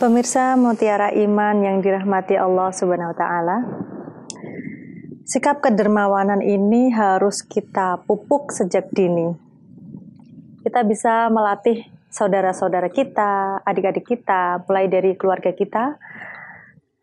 Pemirsa Mutiara Iman yang dirahmati Allah Subhanahu wa taala. Sikap kedermawanan ini harus kita pupuk sejak dini. Kita bisa melatih saudara-saudara kita, adik-adik kita, mulai dari keluarga kita,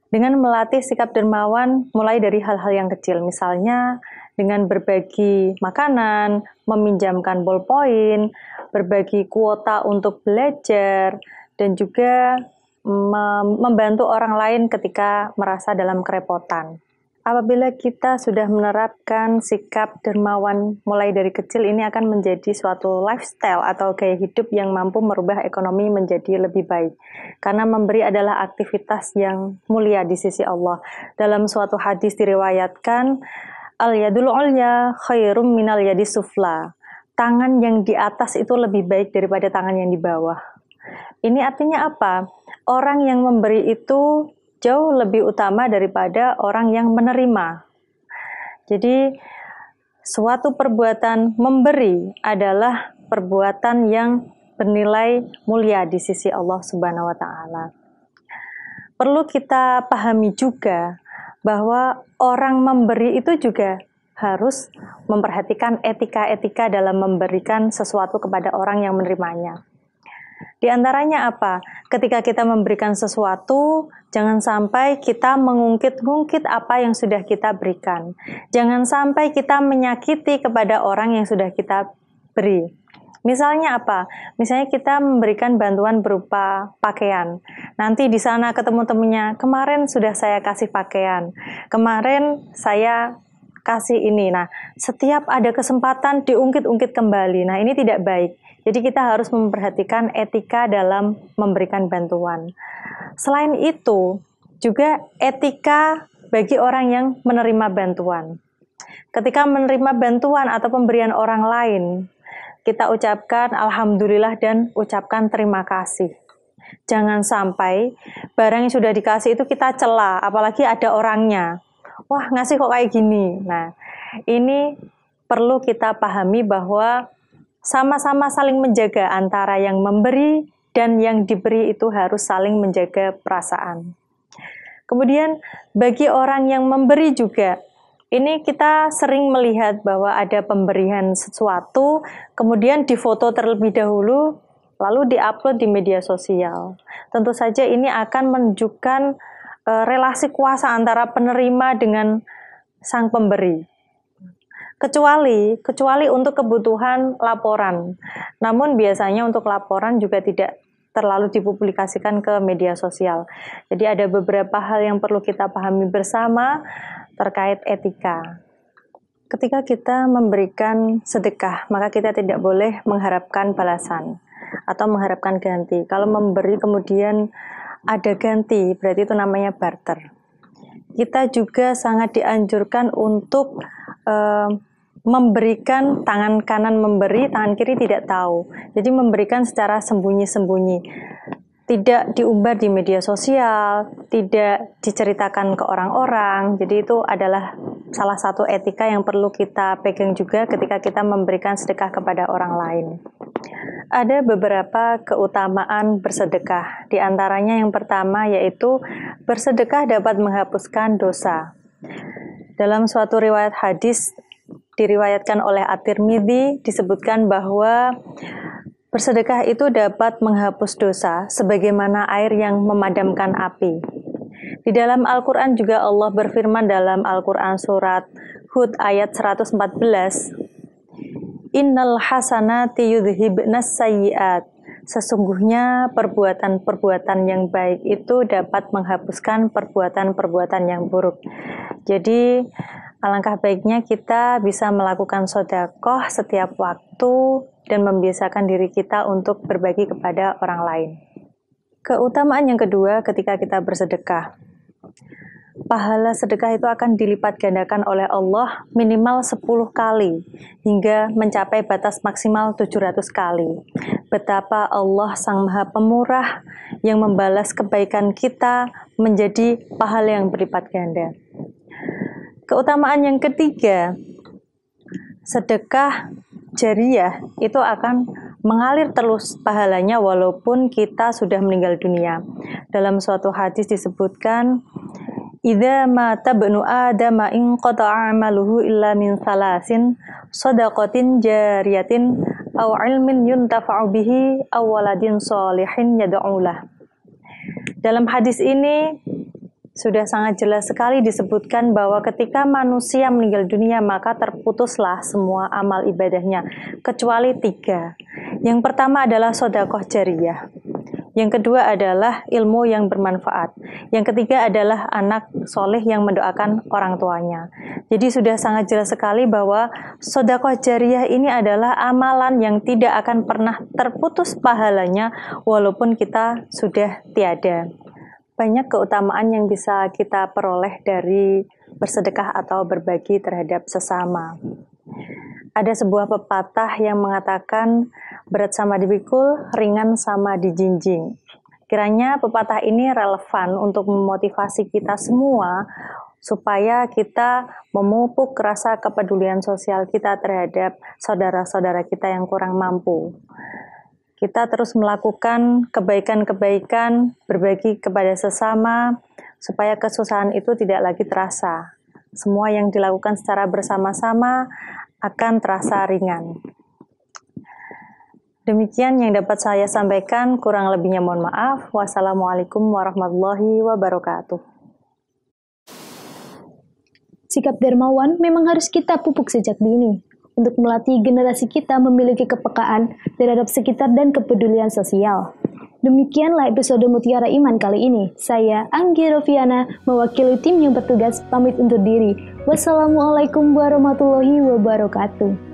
dengan melatih sikap dermawan mulai dari hal-hal yang kecil. Misalnya dengan berbagi makanan, meminjamkan ballpoint, berbagi kuota untuk belajar, dan juga membantu orang lain ketika merasa dalam kerepotan. Apabila kita sudah menerapkan sikap dermawan mulai dari kecil, ini akan menjadi suatu lifestyle atau gaya hidup yang mampu merubah ekonomi menjadi lebih baik. Karena memberi adalah aktivitas yang mulia di sisi Allah. Dalam suatu hadis diriwayatkan, al-yadul ulya khairum minal yadis sufla. Tangan yang di atas itu lebih baik daripada tangan yang di bawah. Ini artinya apa? Orang yang memberi itu jauh lebih utama daripada orang yang menerima. Jadi, suatu perbuatan memberi adalah perbuatan yang bernilai mulia di sisi Allah Subhanahu wa taala. Perlu kita pahami juga bahwa orang memberi itu juga harus memperhatikan etika-etika dalam memberikan sesuatu kepada orang yang menerimanya. Di antaranya apa? Ketika kita memberikan sesuatu, jangan sampai kita mengungkit-ungkit apa yang sudah kita berikan. Jangan sampai kita menyakiti kepada orang yang sudah kita beri. Misalnya apa? Misalnya kita memberikan bantuan berupa pakaian. Nanti di sana ketemu temannya, kemarin sudah saya kasih pakaian. Kemarin saya kasih ini. Nah, setiap ada kesempatan diungkit-ungkit kembali. Nah, ini tidak baik. Jadi kita harus memperhatikan etika dalam memberikan bantuan. Selain itu, juga etika bagi orang yang menerima bantuan. Ketika menerima bantuan atau pemberian orang lain, kita ucapkan alhamdulillah dan ucapkan terima kasih. Jangan sampai barang yang sudah dikasih itu kita cela, apalagi ada orangnya. Wah, ngasih kok kayak gini. Nah, ini perlu kita pahami bahwa sama-sama saling menjaga antara yang memberi dan yang diberi itu harus saling menjaga perasaan. Kemudian bagi orang yang memberi juga, ini kita sering melihat bahwa ada pemberian sesuatu, kemudian difoto terlebih dahulu, lalu diupload di media sosial. Tentu saja ini akan menunjukkan relasi kuasa antara penerima dengan sang pemberi. Kecuali untuk kebutuhan laporan. Namun biasanya untuk laporan juga tidak terlalu dipublikasikan ke media sosial. Jadi ada beberapa hal yang perlu kita pahami bersama terkait etika. Ketika kita memberikan sedekah, maka kita tidak boleh mengharapkan balasan atau mengharapkan ganti. Kalau memberi kemudian ada ganti, berarti itu namanya barter. Kita juga sangat dianjurkan untuk memberikan, tangan kanan memberi, tangan kiri tidak tahu. Jadi memberikan secara sembunyi-sembunyi. Tidak diumbar di media sosial, tidak diceritakan ke orang-orang. Jadi itu adalah salah satu etika yang perlu kita pegang juga ketika kita memberikan sedekah kepada orang lain. Ada beberapa keutamaan bersedekah. Di antaranya yang pertama yaitu bersedekah dapat menghapuskan dosa. Dalam suatu riwayat hadis diriwayatkan oleh At-Tirmidzi disebutkan bahwa bersedekah itu dapat menghapus dosa sebagaimana air yang memadamkan api. Di dalam Al-Quran juga Allah berfirman dalam Al-Quran surat Hud ayat 114, Innal hasanati yudhibnas sayyiat. Sesungguhnya perbuatan-perbuatan yang baik itu dapat menghapuskan perbuatan-perbuatan yang buruk. Jadi alangkah baiknya kita bisa melakukan sedekah setiap waktu dan membiasakan diri kita untuk berbagi kepada orang lain. Keutamaan yang kedua ketika kita bersedekah. Pahala sedekah itu akan dilipat gandakan oleh Allah minimal 10 kali hingga mencapai batas maksimal 700 kali. Betapa Allah Sang Maha Pemurah yang membalas kebaikan kita menjadi pahala yang berlipat ganda. Keutamaan yang ketiga, sedekah jariyah itu akan mengalir terus pahalanya walaupun kita sudah meninggal dunia. Dalam suatu hadis disebutkan, "Idza mata ibnu Adam in qata'a 'amaluhu illa min salasin, shadaqatin jariyatin aw 'ilmin yuntafa'u bihi aw waladin sholihin yad'u lah." Dalam hadis ini sudah sangat jelas sekali disebutkan bahwa ketika manusia meninggal dunia maka terputuslah semua amal ibadahnya kecuali 3. Yang pertama adalah sedekah jariyah. Yang kedua adalah ilmu yang bermanfaat. Yang ketiga adalah anak soleh yang mendoakan orang tuanya. Jadi sudah sangat jelas sekali bahwa sedekah jariyah ini adalah amalan yang tidak akan pernah terputus pahalanya walaupun kita sudah tiada. Banyak keutamaan yang bisa kita peroleh dari bersedekah atau berbagi terhadap sesama. Ada sebuah pepatah yang mengatakan berat sama dipikul, ringan sama dijinjing. Kiranya pepatah ini relevan untuk memotivasi kita semua supaya kita memupuk rasa kepedulian sosial kita terhadap saudara-saudara kita yang kurang mampu. Kita terus melakukan kebaikan-kebaikan, berbagi kepada sesama, supaya kesusahan itu tidak lagi terasa. Semua yang dilakukan secara bersama-sama akan terasa ringan. Demikian yang dapat saya sampaikan, kurang lebihnya mohon maaf. Wassalamualaikum warahmatullahi wabarakatuh. Sikap dermawan memang harus kita pupuk sejak dini, untuk melatih generasi kita memiliki kepekaan terhadap sekitar dan kepedulian sosial. Demikianlah episode Mutiara Iman kali ini. Saya, Anggi Rofiana, mewakili tim yang bertugas pamit undur diri. Wassalamualaikum warahmatullahi wabarakatuh.